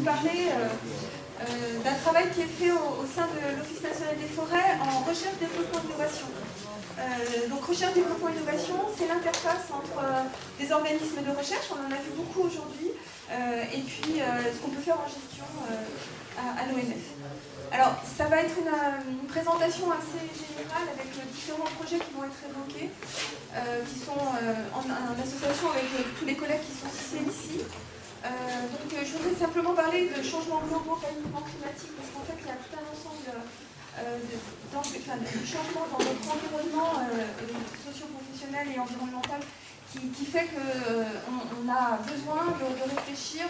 parler d'un travail qui est fait au sein de l'Office national des forêts en recherche, développement, innovation. Donc recherche, développement, innovation, c'est l'interface entre des organismes de recherche, on en a vu beaucoup aujourd'hui, et puis ce qu'on peut faire en gestion à l'ONF. Alors, ça va être une présentation assez générale avec différents projets qui vont être évoqués, qui sont en association avec tous les collègues qui sont cités ici. Donc, je voudrais simplement parler de changements globaux, pas uniquement climatiques, parce qu'en fait, il y a tout un ensemble de changements dans notre environnement socio-professionnel et environnemental qui fait qu'on a besoin de réfléchir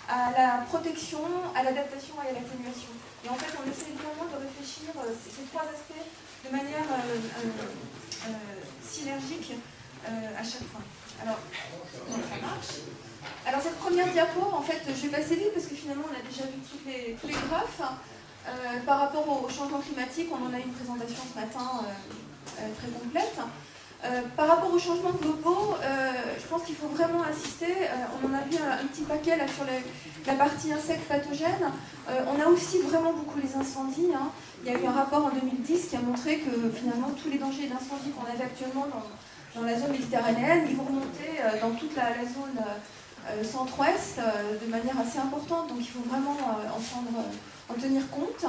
à la protection, à l'adaptation et à l'atténuation. Et en fait, on essaie vraiment de réfléchir ces trois aspects de manière synergique à chaque fois. Alors, comment ça marche? Alors, cette première diapo, en fait, je vais passer vite parce que finalement, on a déjà vu tous les graphes. Par rapport au changement climatique, on en a eu une présentation ce matin très complète. Par rapport aux changements globaux, je pense qu'il faut vraiment insister. On en a vu un petit paquet là sur la partie insectes pathogènes. On a aussi vraiment beaucoup les incendies. Hein. Il y a eu un rapport en 2010 qui a montré que finalement tous les dangers d'incendie qu'on avait actuellement dans la zone méditerranéenne, ils vont remonter dans toute la zone centre-ouest de manière assez importante. Donc il faut vraiment en tenir compte.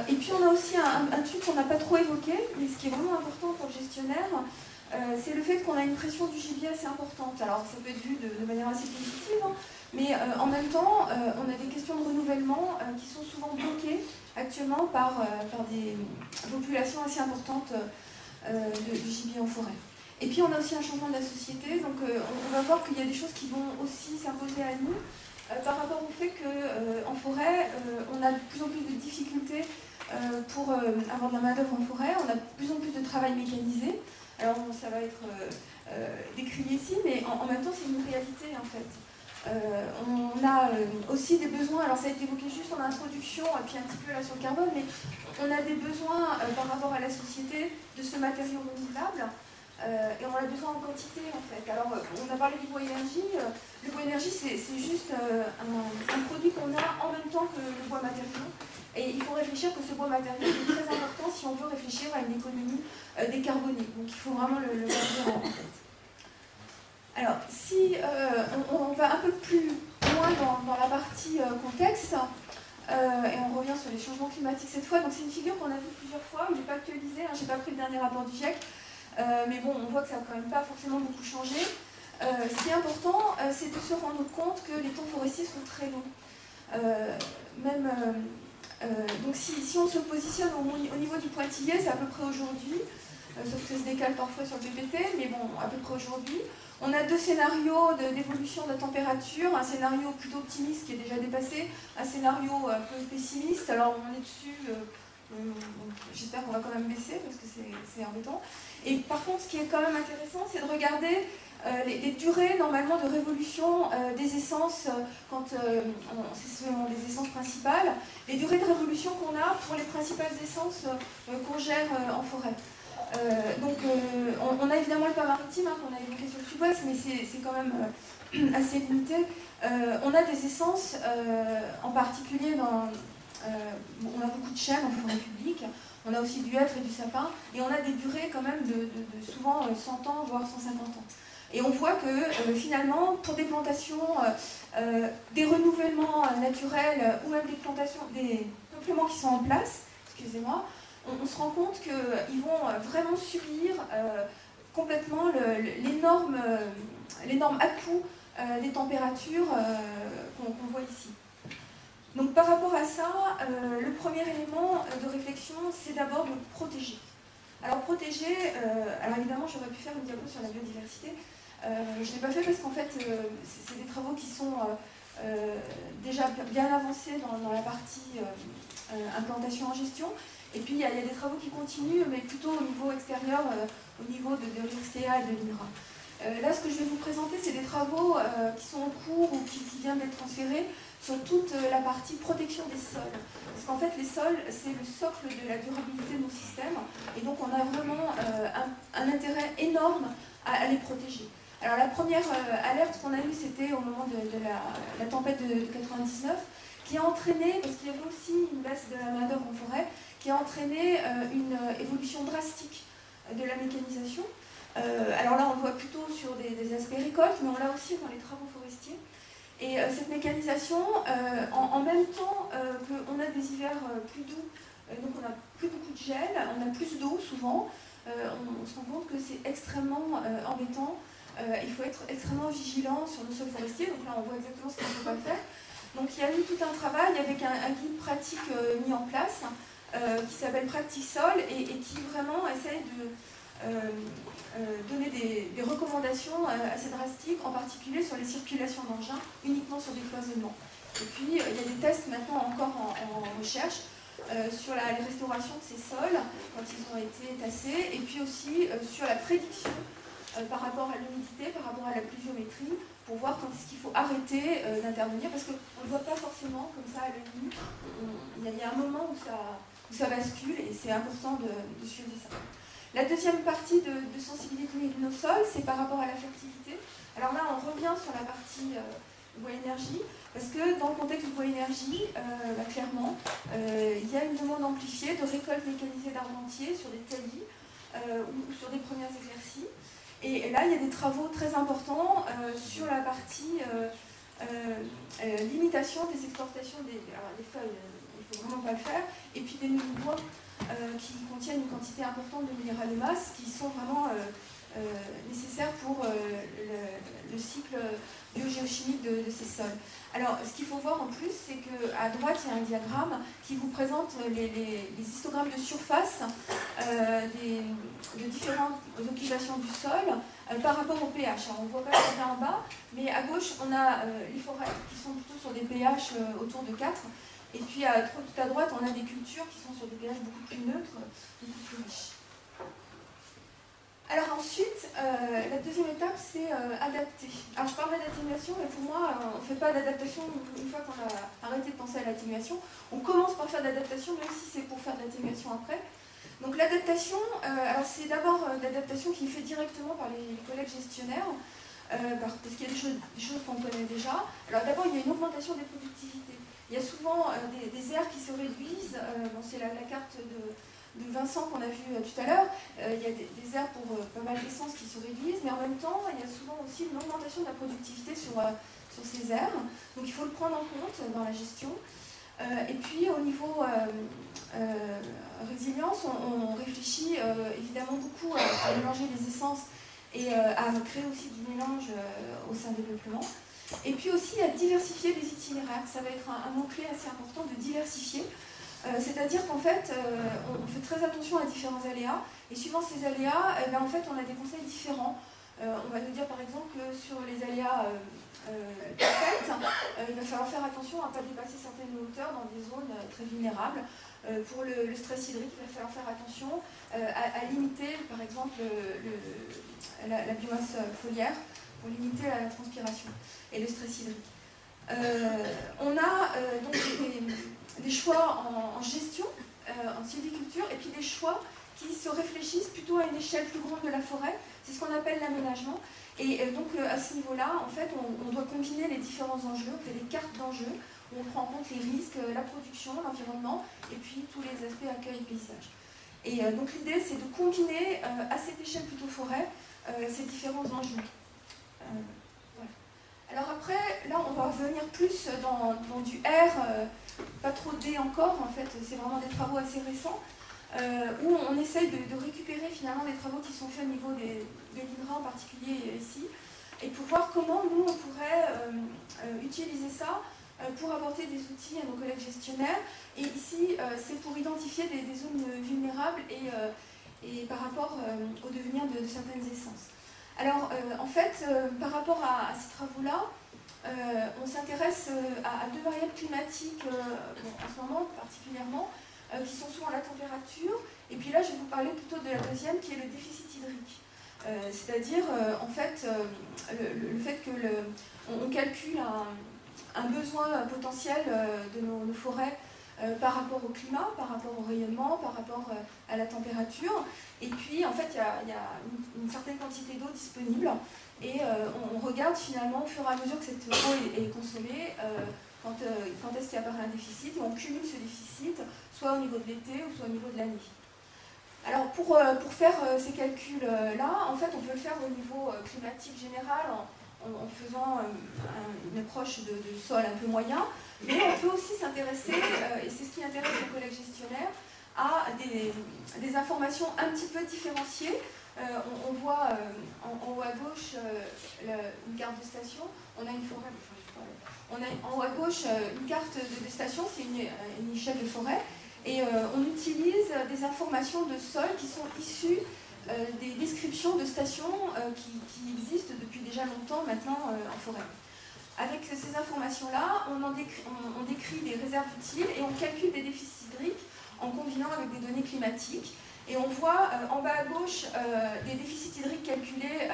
Et puis on a aussi un truc qu'on n'a pas trop évoqué, mais ce qui est vraiment important pour le gestionnaire, c'est le fait qu'on a une pression du gibier assez importante. Alors ça peut être vu de manière assez positive, hein, mais en même temps, on a des questions de renouvellement qui sont souvent bloquées actuellement par des populations assez importantes de gibier en forêt. Et puis on a aussi un changement de la société, donc on va voir qu'il y a des choses qui vont aussi s'imposer à nous. Par rapport au fait qu'en forêt, on a de plus en plus de difficultés pour avoir de la main-d'œuvre en forêt, on a de plus en plus de travail mécanisé. Alors ça va être décrit ici, mais en même temps c'est une réalité en fait. On a aussi des besoins, alors ça a été évoqué juste en introduction, et puis un petit peu là sur le carbone, mais on a des besoins par rapport à la société de ce matériau renouvelable. Et on en a besoin en quantité en fait. Alors on a parlé du bois énergie. Le bois énergie c'est juste un produit qu'on a en même temps que le bois matériau. Et il faut réfléchir que ce bois matériau est très important si on veut réfléchir à une économie décarbonée. Donc il faut vraiment le garder en tête. Alors si on va un peu plus loin dans la partie contexte, et on revient sur les changements climatiques cette fois. Donc c'est une figure qu'on a vue plusieurs fois, je n'ai pas actualisé, hein, je n'ai pas pris le dernier rapport du GIEC. Mais bon, on voit que ça n'a quand même pas forcément beaucoup changé. Ce qui est important, c'est de se rendre compte que les temps forestiers sont très longs. Donc si on se positionne au niveau du pointillé, c'est à peu près aujourd'hui, sauf que ça se décale parfois sur le PPT, mais bon, à peu près aujourd'hui. On a deux scénarios d'évolution de la température, un scénario plutôt optimiste qui est déjà dépassé, un scénario un peu pessimiste, alors on est dessus... j'espère qu'on va quand même baisser parce que c'est embêtant. Et par contre, ce qui est quand même intéressant, c'est de regarder les durées normalement de révolution des essences, quand c'est selon les essences principales, les durées de révolution qu'on a pour les principales essences qu'on gère en forêt. On a évidemment le pas maritime qu'on a évoqué sur le sud-ouest, mais c'est quand même assez limité. On a des essences, en particulier on a beaucoup de chênes en forêt publique, on a aussi du hêtre et du sapin, et on a des durées quand même de souvent 100 ans, voire 150 ans. Et on voit que finalement, pour des plantations, des renouvellements naturels, ou même des peuplements qui sont en place, excusez-moi, on se rend compte qu'ils vont vraiment subir complètement l'énorme à-coup des températures qu'on voit ici. Donc par rapport à ça, le premier élément de réflexion, c'est d'abord de protéger. Alors protéger, alors évidemment j'aurais pu faire une diapo sur la biodiversité, je ne l'ai pas fait parce qu'en fait c'est des travaux qui sont déjà bien avancés dans la partie implantation en gestion, et puis il y a des travaux qui continuent, mais plutôt au niveau extérieur, au niveau de l'UXTA et de l'INRA. Là, ce que je vais vous présenter, c'est des travaux qui sont en cours ou qui viennent d'être transférés sur toute la partie protection des sols. Parce qu'en fait, les sols, c'est le socle de la durabilité de nos systèmes. Et donc, on a vraiment un intérêt énorme à les protéger. Alors la première alerte qu'on a eue, c'était au moment de la tempête de 99, qui a entraîné, parce qu'il y avait aussi une baisse de la main-d'œuvre en forêt, qui a entraîné une évolution drastique de la mécanisation. Alors là, on le voit plutôt sur des aspects récoltes, mais on l'a aussi dans les travaux forestiers. Et cette mécanisation, en même temps qu'on a des hivers plus doux, donc on n'a plus beaucoup de gel, on a plus d'eau souvent, on se rend compte que c'est extrêmement embêtant. Il faut être extrêmement vigilant sur nos sols forestiers, donc là on voit exactement ce qu'il ne faut pas faire. Donc il y a eu tout un travail avec un guide pratique mis en place qui s'appelle Practisol et qui vraiment essaye de donner des recommandations assez drastiques, en particulier sur les circulations d'engins, uniquement sur des cloisonnements. Et puis il y a des tests maintenant encore en recherche sur la restauration de ces sols quand ils ont été tassés, et puis aussi sur la prédiction par rapport à l'humidité, par rapport à la pluviométrie, pour voir quand est-ce qu'il faut arrêter d'intervenir, parce qu'on ne le voit pas forcément comme ça à l'œil nu. Il y a un moment où ça bascule, et c'est important de suivre ça. La deuxième partie de sensibilité de nos sols, c'est par rapport à la fertilité. Alors là, on revient sur la partie bois énergie, parce que dans le contexte du bois énergie, clairement, il y a une demande amplifiée de récolte mécanisée d'argentier sur des taillis ou sur des premières éclaircies. Et là, il y a des travaux très importants sur la partie limitation des exportations des feuilles, il ne faut vraiment pas le faire, et puis des nouveaux bois qui contiennent une quantité importante de minéraux de masse qui sont vraiment nécessaires pour le cycle biogéochimique de ces sols. Alors, ce qu'il faut voir en plus, c'est qu'à droite, il y a un diagramme qui vous présente les histogrammes de surface de différentes occupations du sol par rapport au pH. Alors, on ne voit pas ça là en bas, mais à gauche, on a les forêts qui sont plutôt sur des pH autour de 4. Et puis, tout à droite, on a des cultures qui sont sur des pH beaucoup plus neutres, beaucoup plus riches. Alors ensuite, la deuxième étape, c'est adapter. Alors je parlerai d'atténuation, mais pour moi, on ne fait pas d'adaptation une fois qu'on a arrêté de penser à l'atténuation. On commence par faire de l'adaptation, même si c'est pour faire de l'atténuation après. Donc l'adaptation, alors c'est d'abord l'adaptation qui est faite directement par les collègues gestionnaires, parce qu'il y a des choses qu'on connaît déjà. Alors d'abord, il y a une augmentation des productivités. Il y a souvent des aires qui se réduisent. Bon, c'est la carte de Vincent qu'on a vu tout à l'heure. Il y a des aires pour pas mal d'essences qui se réduisent, mais en même temps, il y a souvent aussi une augmentation de la productivité sur ces aires. Donc il faut le prendre en compte dans la gestion. Et puis au niveau résilience, on réfléchit évidemment beaucoup à mélanger les essences et à créer aussi du mélange au sein des peuplements. Et puis aussi à diversifier les itinéraires. Ça va être un mot-clé assez important de diversifier. C'est-à-dire qu'en fait, on fait très attention à différents aléas, et suivant ces aléas, en fait, on a des conseils différents. On va nous dire par exemple que sur les aléas tempêtes, il va falloir faire attention à ne pas dépasser certaines hauteurs dans des zones très vulnérables. Pour le stress hydrique, il va falloir faire attention à limiter par exemple la biomasse foliaire pour limiter la transpiration et le stress hydrique. On a donc des choix en gestion, en sylviculture, et puis des choix qui se réfléchissent plutôt à une échelle plus grande de la forêt. C'est ce qu'on appelle l'aménagement. Et donc à ce niveau-là, en fait, on doit combiner les différents enjeux, on fait des cartes d'enjeux, où on prend en compte les risques, la production, l'environnement, et puis tous les aspects accueil et paysage. Et donc l'idée, c'est de combiner à cette échelle plutôt forêt ces différents enjeux. Voilà. Alors après, là, on va revenir plus dans du R, pas trop D encore, en fait, c'est vraiment des travaux assez récents, où on essaye de récupérer finalement des travaux qui sont faits au niveau de l'INRA en particulier ici, et pour voir comment nous, on pourrait utiliser ça pour apporter des outils à nos collègues gestionnaires. Et ici, c'est pour identifier des zones vulnérables et par rapport au devenir de certaines essences. Alors, en fait, par rapport à ces travaux-là, on s'intéresse à deux variables climatiques, en ce moment particulièrement, qui sont souvent la température, et puis là je vais vous parler plutôt de la deuxième qui est le déficit hydrique. C'est-à-dire en fait le fait que on calcule un besoin potentiel de nos forêts par rapport au climat, par rapport au rayonnement, par rapport à la température, et puis en fait il y a une certaine quantité d'eau disponible, Et on regarde finalement au fur et à mesure que cette eau est consommée, quand est-ce qu'il apparaît un déficit, et on cumule ce déficit, soit au niveau de l'été ou soit au niveau de l'année. Alors pour faire ces calculs-là, en fait on peut le faire au niveau climatique général en faisant une approche de sol un peu moyen, mais on peut aussi s'intéresser, et c'est ce qui intéresse les collègues gestionnaires, à des informations un petit peu différenciées. On voit en haut à gauche une carte de station, on a une forêt, on a en haut à gauche une carte de station, c'est une échelle de forêt, et on utilise des informations de sol qui sont issues des descriptions de stations qui existent depuis déjà longtemps maintenant en forêt. Avec ces informations-là, on décrit des réserves utiles et on calcule des déficits hydriques en combinant avec des données climatiques. Et on voit en bas à gauche des déficits hydriques calculés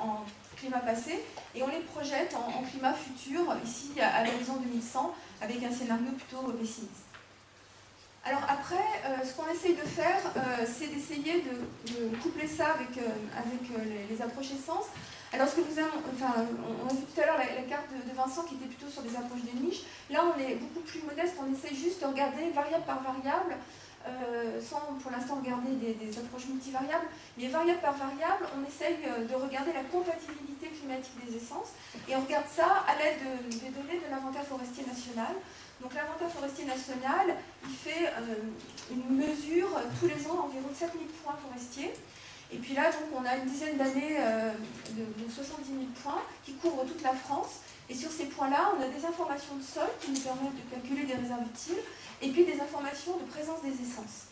en climat passé et on les projette en climat futur, ici à l'horizon 2100, avec un scénario plutôt pessimiste. Alors après, ce qu'on essaye de faire, c'est d'essayer de coupler ça avec les approches essence. Alors ce que on a vu tout à l'heure la carte de Vincent qui était plutôt sur des approches de niche. Là, on est beaucoup plus modeste, on essaye juste de regarder variable par variable, sans pour l'instant regarder des approches multivariables, mais variable par variable, on essaye de regarder la compatibilité climatique des essences, et on regarde ça à l'aide des données de l'inventaire forestier national. Donc l'inventaire forestier national, il fait une mesure tous les ans environ 7000 points forestiers. Et puis là, donc, on a une dizaine d'années de 70 000 points qui couvrent toute la France. Et sur ces points-là, on a des informations de sol qui nous permettent de calculer des réserves utiles et puis des informations de présence des essences.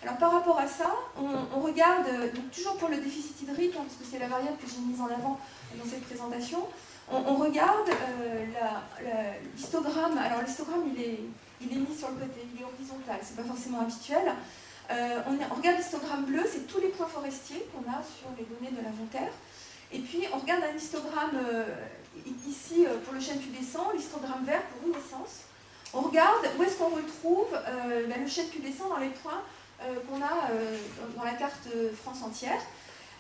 Alors par rapport à ça, on regarde, donc, toujours pour le déficit hydrique, parce que c'est la variable que j'ai mise en avant dans cette présentation, on regarde l'histogramme. Alors l'histogramme, il est mis sur le côté, il est horizontal, c'est pas forcément habituel. On regarde l'histogramme bleu, c'est tous les points forestiers qu'on a sur les données de l'inventaire. Et puis on regarde un histogramme ici pour le chêne pubescent, l'histogramme vert pour une essence. On regarde où est-ce qu'on retrouve le chêne pubescent dans les points qu'on a dans la carte France entière.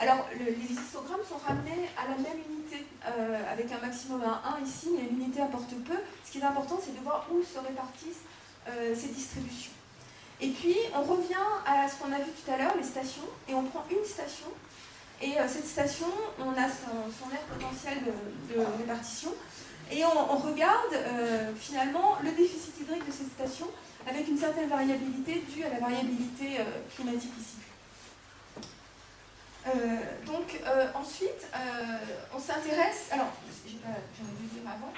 Alors les histogrammes sont ramenés à la même unité, avec un maximum à 1 ici, mais l'unité apporte peu. Ce qui est important, c'est de voir où se répartissent ces distributions. Et puis, on revient à ce qu'on a vu tout à l'heure, les stations, et on prend une station, et cette station, on a son aire potentielle de répartition, et on regarde finalement le déficit hydrique de cette station avec une certaine variabilité due à la variabilité climatique ici. Ensuite, on s'intéresse, alors, j'aurais dû dire avant,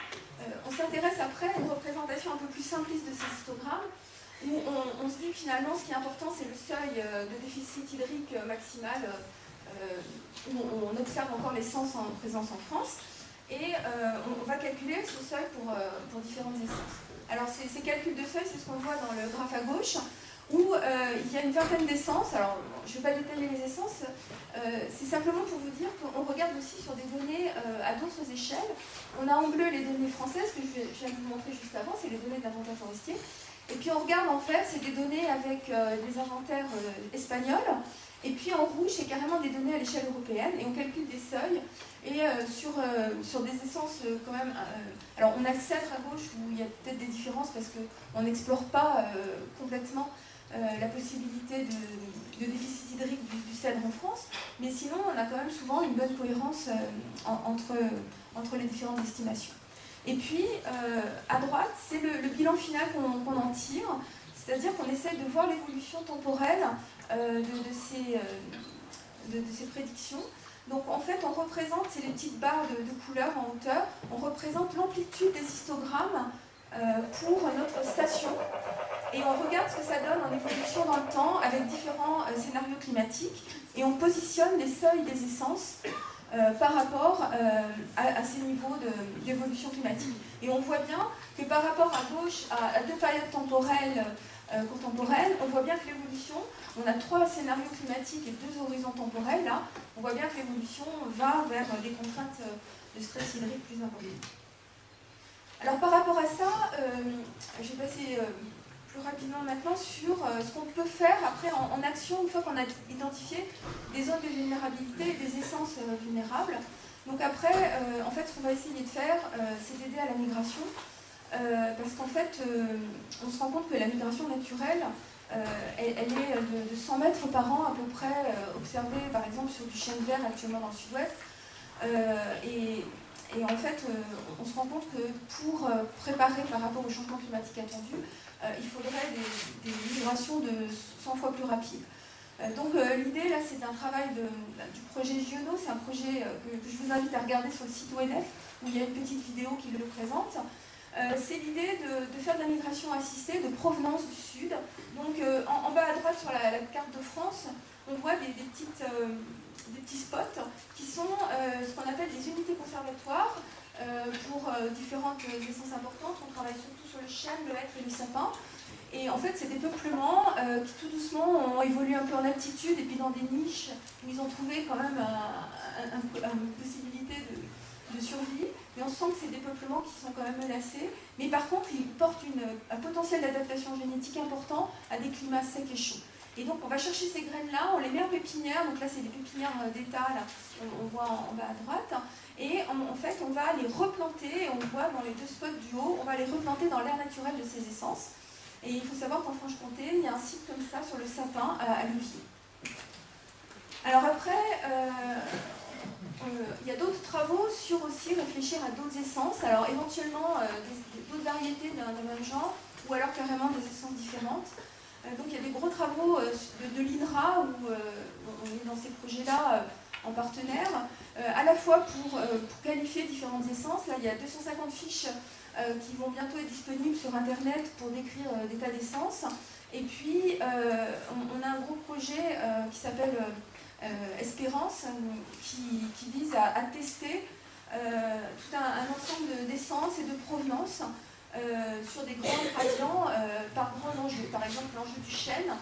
on s'intéresse après à une représentation un peu plus simpliste de ces histogrammes, où on se dit finalement ce qui est important, c'est le seuil de déficit hydrique maximal, où on observe encore l'essence en présence en France, et on va calculer ce seuil pour différentes essences. Alors ces calculs de seuil, c'est ce qu'on voit dans le graphe à gauche, où il y a une vingtaine d'essences. Alors je ne vais pas détailler les essences, c'est simplement pour vous dire qu'on regarde aussi sur des données à d'autres échelles. On a en bleu les données françaises, que je viens de vous montrer juste avant, c'est les données de l'inventaire forestier. Et puis on regarde en fait, c'est des données avec des inventaires espagnols. Et puis en rouge, c'est carrément des données à l'échelle européenne. Et on calcule des seuils. Et sur des essences quand même... alors on a le cèdre à gauche où il y a peut-être des différences parce qu'on n'explore pas complètement la possibilité de déficit hydrique du cèdre en France. Mais sinon, on a quand même souvent une bonne cohérence entre les différentes estimations. Et puis, à droite, c'est le bilan final qu'on en tire, c'est-à-dire qu'on essaye de voir l'évolution temporelle de ces prédictions. Donc en fait, on représente, c'est les petites barres de couleur en hauteur, on représente l'amplitude des histogrammes pour notre station. Et on regarde ce que ça donne en évolution dans le temps avec différents scénarios climatiques. Et on positionne les seuils des essences par rapport à ces niveaux d'évolution climatique. Et on voit bien que par rapport à gauche, à deux périodes temporelles contemporaines, on voit bien que l'évolution, on a 3 scénarios climatiques et 2 horizons temporels, là, on voit bien que l'évolution va vers des contraintes de stress hydrique plus importantes. Alors par rapport à ça, je vais passer plus rapidement maintenant sur ce qu'on peut faire après en action une fois qu'on a identifié des zones de vulnérabilité et des essences vulnérables. Donc après, en fait, ce qu'on va essayer de faire, c'est d'aider à la migration, parce qu'en fait, on se rend compte que la migration naturelle, elle est de 100 mètres par an à peu près, observée par exemple sur du chêne vert actuellement dans le sud-ouest. Et en fait, on se rend compte que pour préparer par rapport au changement climatique attendu, il faudrait des migrations de 100 fois plus rapides. Donc l'idée là, c'est un travail du projet Giono, c'est un projet que je vous invite à regarder sur le site ONF, où il y a une petite vidéo qui le présente. C'est l'idée de faire de la migration assistée de provenance du sud. Donc en bas à droite sur la carte de France, on voit des petits spots qui sont ce qu'on appelle des unités conservatoires pour différentes essences importantes. On travaille surtout sur le chêne, le hêtre et le sapin. Et en fait, c'est des peuplements qui tout doucement ont évolué un peu en altitude et puis dans des niches où ils ont trouvé quand même une possibilité de survie. Mais on sent que c'est des peuplements qui sont quand même menacés. Mais par contre, ils portent un potentiel d'adaptation génétique important à des climats secs et chauds. Et donc, on va chercher ces graines-là, on les met en pépinière. Donc là, c'est des pépinières d'État, là, on voit en bas à droite. Et en fait, on va les replanter, on voit dans les deux spots du haut, on va les replanter dans l'air naturel de ces essences. Et il faut savoir qu'en Franche-Comté, il y a un site comme ça sur le sapin à Levier. Alors après, il y a d'autres travaux sur aussi réfléchir à d'autres essences. Alors éventuellement d'autres variétés d'un même genre, ou alors carrément des essences différentes. Donc il y a des gros travaux de l'INRA où on est dans ces projets-là en partenaire, à la fois pour qualifier différentes essences. Là, il y a 250 fiches qui vont bientôt être disponibles sur Internet pour décrire des tas d'essences. Et puis, on a un gros projet qui s'appelle Espérance, qui vise à tester tout un ensemble d'essences et de provenances sur des grands gradients par grands enjeux. Par exemple, l'enjeu du chêne.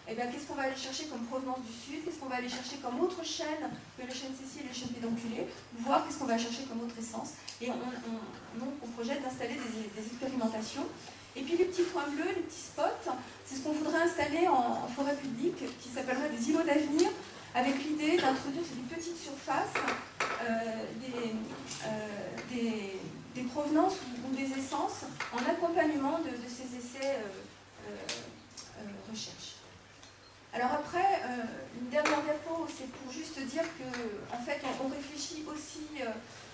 Eh bien, qu'est-ce qu'on va aller chercher comme provenance du sud? Qu'est-ce qu'on va aller chercher comme autre chêne que le chêne Cécile et le chêne pédonculé? Voir qu'est-ce qu'on va chercher comme autre essence. Et on projette d'installer des expérimentations. Et puis les petits points bleus, les petits spots, c'est ce qu'on voudrait installer en forêt publique, qui s'appellerait des îlots d'avenir, avec l'idée d'introduire sur des petites surfaces des provenances ou des essences en accompagnement de ces essais recherche. Alors après, une dernière diapo, c'est pour juste dire qu'en fait, on réfléchit aussi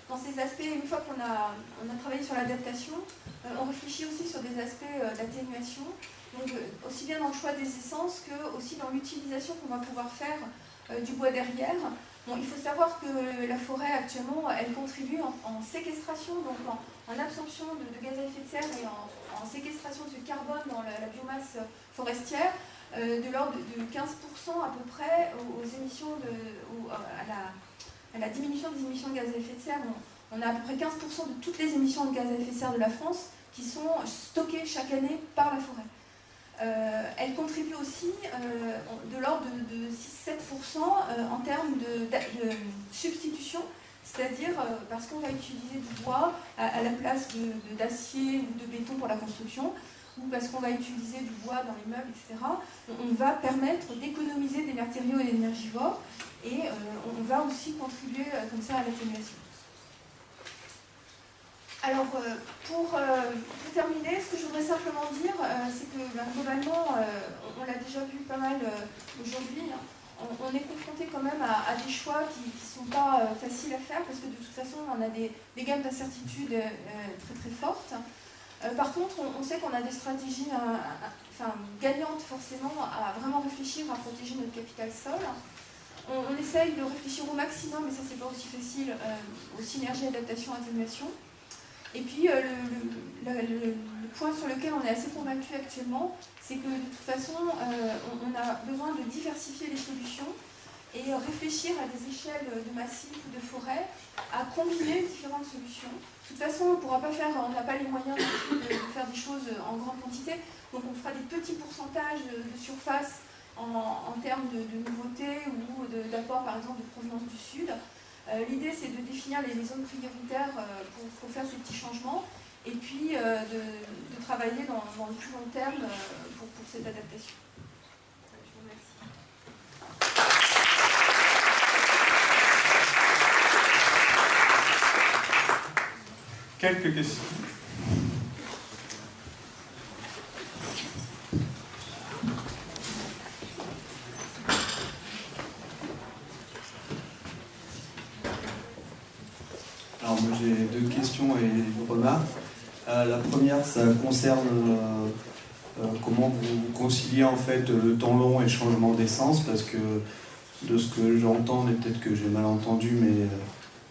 dans ces aspects, une fois qu'on a travaillé sur l'adaptation, on réfléchit aussi sur des aspects d'atténuation, donc aussi bien dans le choix des essences que aussi dans l'utilisation qu'on va pouvoir faire du bois derrière. Bon, il faut savoir que la forêt actuellement, elle contribue en séquestration, donc en absorption de gaz à effet de serre et en séquestration de ce carbone dans la biomasse forestière, de l'ordre de 15% à peu près aux émissions à la diminution des émissions de gaz à effet de serre. On a à peu près 15% de toutes les émissions de gaz à effet de serre de la France qui sont stockées chaque année par la forêt. Elle contribue aussi de l'ordre de 6-7% en termes de substitution, c'est-à-dire parce qu'on va utiliser du bois à la place d'acier ou de béton pour la construction, ou parce qu'on va utiliser du bois dans les meubles, etc. On va permettre d'économiser des matériaux énergivores et on va aussi contribuer comme ça à l'atténuation. Alors, pour terminer, ce que je voudrais simplement dire, c'est que globalement, on l'a déjà vu pas mal aujourd'hui, hein, on est confronté quand même à des choix qui ne sont pas faciles à faire, parce que de toute façon, on a des gammes d'incertitudes très très fortes. Par contre, on sait qu'on a des stratégies gagnantes forcément à vraiment réfléchir à protéger notre capital sol. On essaye de réfléchir au maximum, mais ça c'est pas aussi facile, aux synergies adaptation-atténuation. Et puis le point sur lequel on est assez convaincu actuellement, c'est que de toute façon, on a besoin de diversifier les solutions et réfléchir à des échelles de massifs ou de forêts, à combiner différentes solutions. De toute façon, on ne pourra pas faire, on n'a pas les moyens de faire des choses en grande quantité, donc on fera des petits pourcentages de surface en termes de nouveautés ou d'apport par exemple de provenance du sud. L'idée c'est de définir les zones prioritaires pour faire ces petits changements et puis de travailler dans le plus long terme pour cette adaptation. Je vous remercie. quelques questions. Alors moi j'ai deux questions et une remarque. La première, ça concerne comment vous conciliez en fait le temps long et le changement d'essence, parce que de ce que j'entends, et peut-être que j'ai mal entendu, mais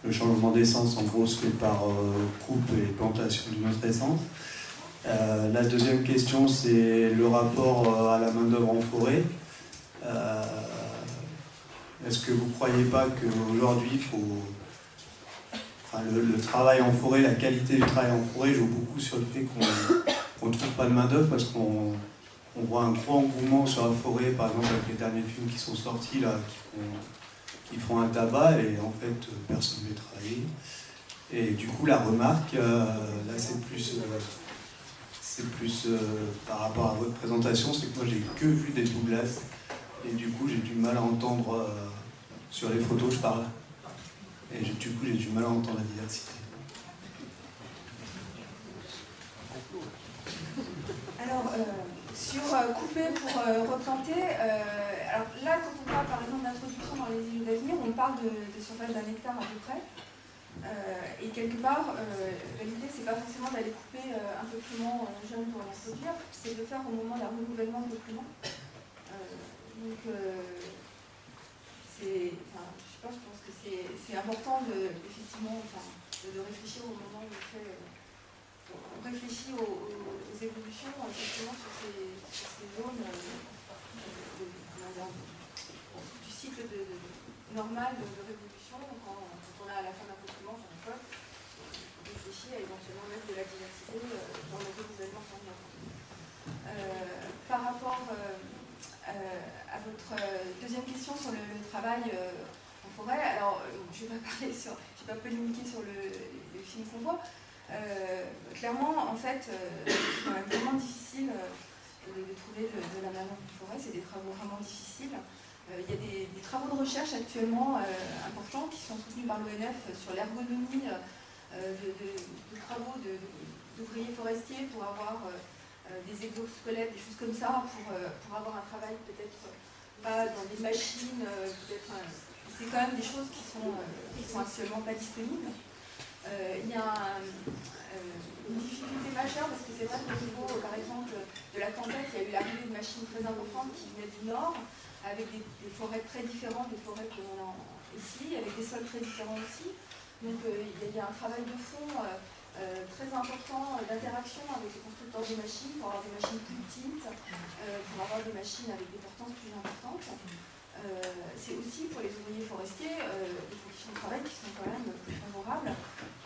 le changement d'essence en gros se fait par coupe et plantation d'une autre essence. La deuxième question, c'est le rapport à la main-d'œuvre en forêt. Est-ce que vous ne croyez pas qu'aujourd'hui, il faut... Enfin, le travail en forêt, la qualité du travail en forêt joue beaucoup sur le fait qu'on ne trouve pas de main-d'œuvre, parce qu'on voit un gros engouement sur la forêt, par exemple avec les derniers films qui sont sortis là, qui font un tabac et en fait personne ne veut travailler. Et du coup la remarque, là c'est plus par rapport à votre présentation, c'est que moi j'ai que vu des Douglas et du coup j'ai du mal à entendre sur les photos je parle. Et du coup, j'ai du mal à entendre la diversité. Alors, sur couper pour replanter, alors là, quand on parle par exemple d'introduction dans les îlots d'avenir, on parle de surface d'1 hectare à peu près. Et quelque part, l'idée, c'est pas forcément d'aller couper un peuplement jeune pour l'introduire, c'est de faire au moment d'un renouvellement de peuplement. Je pense que c'est important effectivement, de réfléchir au moment où on réfléchit aux évolutions effectivement sur ces zones du cycle normal de révolution. Quand on est à la fin d'un peuplement, on réfléchit à éventuellement mettre de la diversité dans le renouvellement permanent. Par rapport à votre deuxième question sur le travail en forêt, alors je ne vais pas polémiquer sur le film qu'on voit. Clairement, en fait, c'est quand même vraiment difficile de trouver de la main en forêt, c'est des travaux vraiment difficiles. Il y a des travaux de recherche actuellement importants qui sont soutenus par l'ONF sur l'ergonomie de travaux d'ouvriers forestiers pour avoir des exosquelettes, des choses comme ça, pour avoir un travail peut-être pas dans des machines, c'est quand même des choses qui sont actuellement pas disponibles. Il y a une difficulté majeure parce que c'est vrai qu'au niveau, par exemple, de la tempête, il y a eu l'arrivée de machines très importantes qui venaient du nord, avec des forêts très différentes des forêts que l'on a ici, avec des sols très différents aussi. Donc il y a un travail de fond très important d'interaction avec les constructeurs de machines pour avoir des machines plus petites, pour avoir des machines avec des portances plus importantes. C'est aussi pour les ouvriers forestiers des conditions de travail qui sont quand même plus favorables.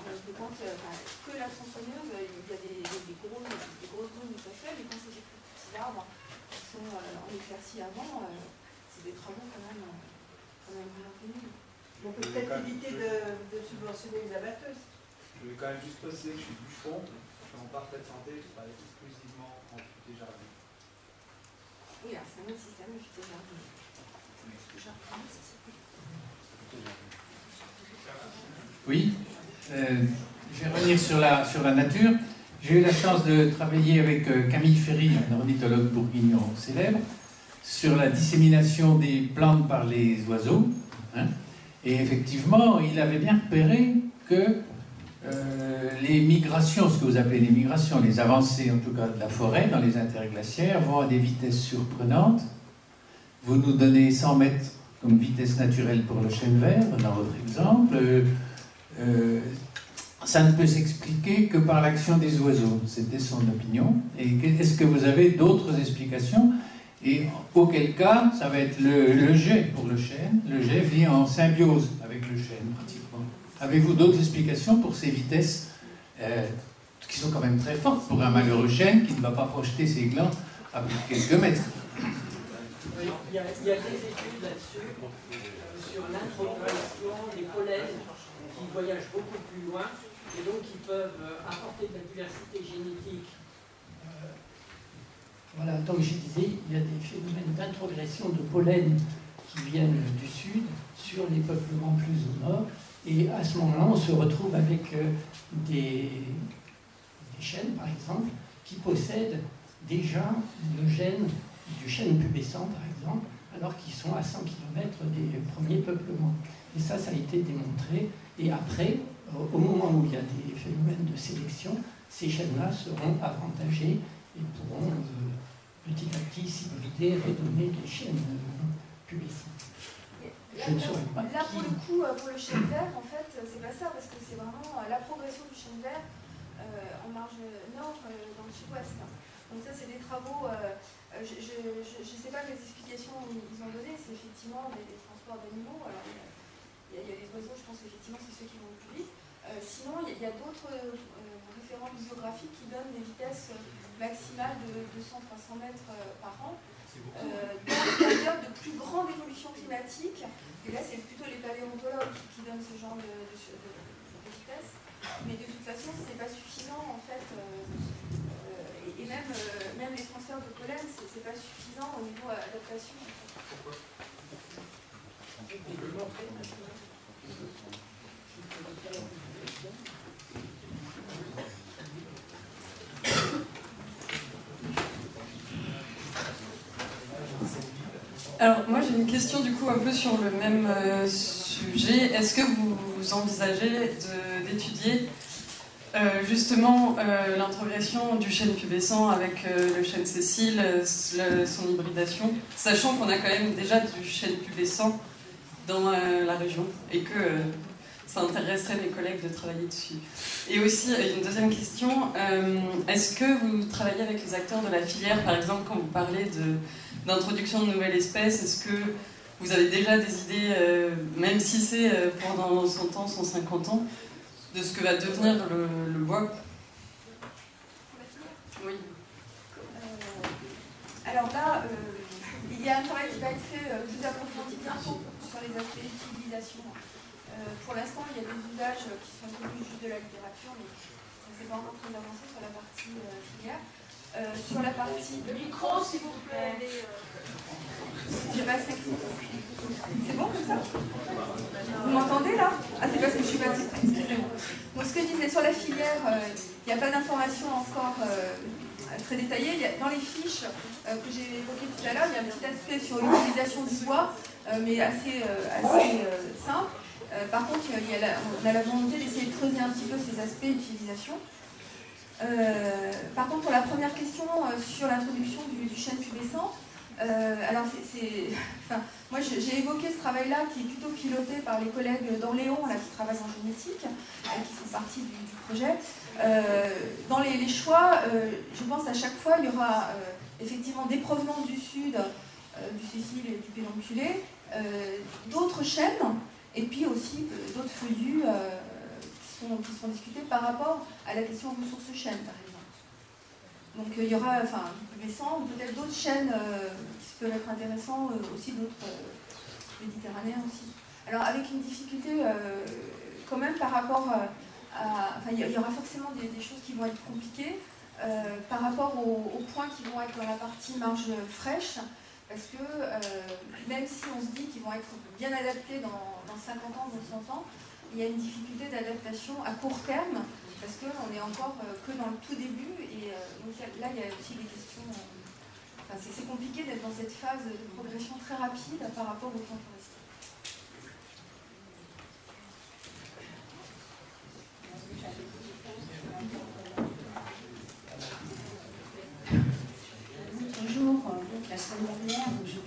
Que la tronçonneuse, il y a des grosses zones où ça fait, mais quand c'est des plus petits arbres qui sont en éclaircie avant, c'est des travaux quand même vraiment pénibles. On peut peut-être éviter de subventionner les abatteuses. Je vais quand même juste préciser que je suis bûcheron, je suis en parfaite santé, je travaille exclusivement en futé-jardin. Oui, alors c'est un autre système, le futé-jardin. Oui, je vais revenir sur la nature. J'ai eu la chance de travailler avec Camille Ferry, un ornithologue bourguignon célèbre, sur la dissémination des plantes par les oiseaux. Et effectivement, il avait bien repéré que les migrations, ce que vous appelez les migrations, les avancées en tout cas de la forêt dans les interglaciaires, vont à des vitesses surprenantes. Vous nous donnez 100 mètres comme vitesse naturelle pour le chêne vert, dans votre exemple. Ça ne peut s'expliquer que par l'action des oiseaux. C'était son opinion. Et est-ce que vous avez d'autres explications? Et auquel cas, ça va être le jet pour le chêne. Le jet vit en symbiose avec le chêne, pratiquement. Avez-vous d'autres explications pour ces vitesses qui sont quand même très fortes pour un malheureux chêne qui ne va pas projeter ses glands à plus de quelques mètres? Il y a des études là-dessus, sur l'introduction des pollens qui voyagent beaucoup plus loin et donc qui peuvent apporter de la diversité génétique. Voilà, donc je disais, il y a des phénomènes d'introgression de pollen qui viennent du sud sur les peuplements plus au nord Et à ce moment-là, on se retrouve avec des chênes, par exemple, qui possèdent déjà le gène du chêne pubescent, par exemple, alors qu'ils sont à 100 km des premiers peuplements. Et ça a été démontré. Et après, au moment où il y a des phénomènes de sélection, ces chênes-là seront avantagés et pourront petit à petit s'hybrider et donner des chênes pubescents. Je ne saurais pas. Là, pour le coup, pour le chêne vert, en fait, c'est pas ça, parce que c'est vraiment la progression du chêne vert en marge nord, dans le sud-ouest. Donc ça, c'est des travaux, je ne sais pas quelles explications ils ont données, c'est effectivement des transports d'animaux. Alors, il y a des oiseaux, je pense effectivement c'est ceux qui vont le plus vite. Sinon, il y a d'autres références biographiques qui donnent des vitesses maximales de 200-300 mètres par an. Dans les périodes de plus grande évolution climatique, et là c'est plutôt les paléontologues qui donnent ce genre de vitesse, mais de toute façon c'est pas suffisant en fait, et même les transferts de pollen c'est pas suffisant au niveau adaptation. Pourquoi ? Alors moi j'ai une question du coup un peu sur le même sujet. Est-ce que vous envisagez d'étudier justement l'intégration du chêne pubescent avec le chêne sessile, son hybridation, sachant qu'on a quand même déjà du chêne pubescent dans la région et que ça intéresserait mes collègues de travailler dessus. Et aussi, une deuxième question, est-ce que vous travaillez avec les acteurs de la filière, par exemple, quand vous parlez d'introduction de nouvelles espèces, est-ce que vous avez déjà des idées, même si c'est pendant 100 ans, 150 ans, de ce que va devenir le bois? Oui. Alors là, il y a un travail qui va être fait plus approfondi bientôt sur les aspects d'utilisation. Pour l'instant, il y a des usages qui sont connus juste de la littérature, mais ça ne s'est pas encore très avancé sur la partie filière. Sur la partie... Le micro, s'il vous plaît. C'est bon comme ça? Vous m'entendez là? Ah, c'est parce que je suis passée près, excusez-moi. Donc ce que je disais, sur la filière, il n'y a pas d'informations encore très détaillées. Dans les fiches que j'ai évoquées tout à l'heure, il y a un petit aspect sur l'utilisation du bois, mais assez simple. Par contre, on a la volonté d'essayer de creuser un petit peu ces aspects d'utilisation. Par contre, pour la première question sur l'introduction du chêne pubescent, alors moi j'ai évoqué ce travail-là qui est plutôt piloté par les collègues d'Orléans qui travaillent en génétique, qui font partie du projet. Dans les choix, je pense à chaque fois il y aura effectivement des provenances du sud, du sessile et du pédonculé, d'autres chênes, et puis aussi d'autres feuillus qui sont discutés par rapport à la question ressources chênes, par exemple. Donc il y aura pubescent ou peut-être d'autres chênes qui peuvent être intéressants, aussi d'autres méditerranéens aussi. Alors avec une difficulté quand même par rapport à... il y aura forcément des choses qui vont être compliquées par rapport aux points qui vont être dans la partie marge fraîche, parce que même si on se dit qu'ils vont être bien adaptés dans 50 ans, dans 100 ans, il y a une difficulté d'adaptation à court terme, parce qu'on est encore que dans le tout début, et donc là il y a aussi des questions... c'est compliqué d'être dans cette phase de progression très rapide par rapport au temps forestier. Bonjour, la semaine dernière, j'ai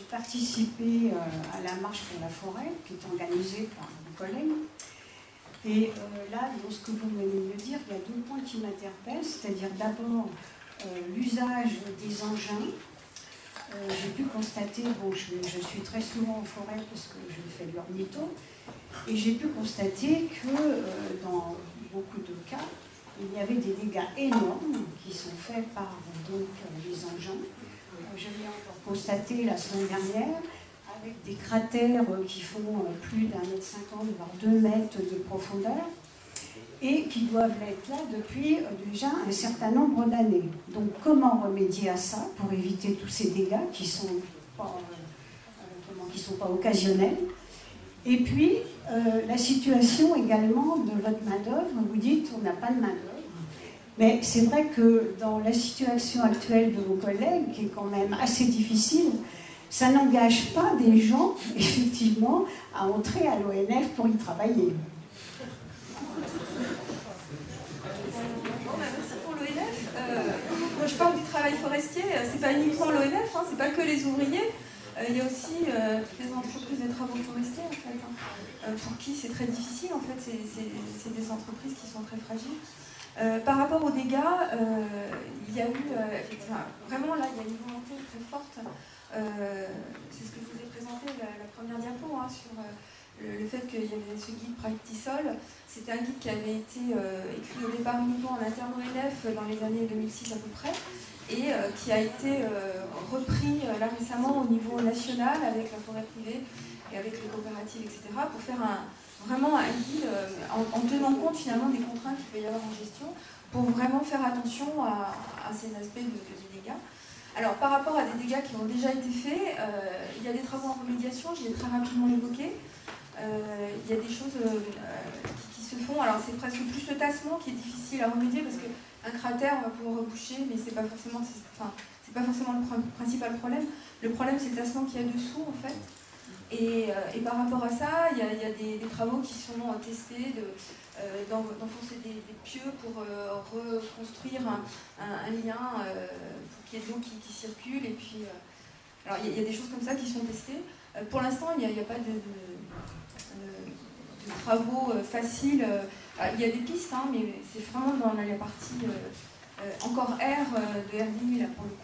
participé à la marche pour la forêt, qui est organisée par mes collègues. Et là, dans ce que vous venez de me dire, il y a deux points qui m'interpellent, c'est-à-dire d'abord l'usage des engins. J'ai pu constater, je suis très souvent en forêt parce que je fais de l'ornitho, et j'ai pu constater que dans beaucoup de cas, il y avait des dégâts énormes qui sont faits par les engins. Je l'ai encore constaté la semaine dernière, avec des cratères qui font plus d'1,50 m, voire 2 mètres de profondeur, et qui doivent être là depuis déjà un certain nombre d'années. Donc comment remédier à ça pour éviter tous ces dégâts qui sont pas occasionnels? Et puis, la situation également de votre main-d'œuvre, vous dites on n'a pas de main-d'œuvre. Mais c'est vrai que dans la situation actuelle de vos collègues, qui est quand même assez difficile, ça n'engage pas des gens, effectivement, à entrer à l'ONF pour y travailler. Pour l'ONF, quand je parle du travail forestier, c'est pas uniquement l'ONF, hein, c'est pas que les ouvriers. Il y a aussi toutes les entreprises de travaux forestiers, en fait, pour qui c'est très difficile. En fait, c'est des entreprises qui sont très fragiles. Par rapport aux dégâts, il y a eu, vraiment là, il y a une volonté très forte. C'est ce que je vous ai présenté, la première diapo, hein, sur le fait qu'il y avait ce guide Practisol. C'était un guide qui avait été écrit au départ uniquement en interne ONF dans les années 2006 à peu près, et qui a été repris là récemment au niveau national avec la forêt privée et avec les coopératives, etc., pour faire vraiment un guide en tenant compte finalement des contraintes qu'il peut y avoir en gestion, pour vraiment faire attention à ces aspects de dégâts. Alors par rapport à des dégâts qui ont déjà été faits, il y a des travaux en remédiation, j'y ai très rapidement évoqué. Il y a des choses qui se font, alors c'est presque plus le tassement qui est difficile à remédier, parce qu'un cratère on va pouvoir reboucher, mais c'est pas forcément le principal problème. Le problème c'est le tassement qu'il y a dessous en fait. Et par rapport à ça, il y a des travaux qui sont testés d'enfoncer des pieux pour reconstruire un lien pour qu'il y ait de l'eau qui circule. Et puis, alors il y a des choses comme ça qui sont testées. Pour l'instant, il n'y a pas de travaux faciles. Il y a des pistes, hein, mais c'est vraiment dans la partie encore R de RDI là pour le coup.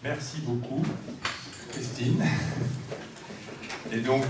Merci beaucoup, Christine. Et donc,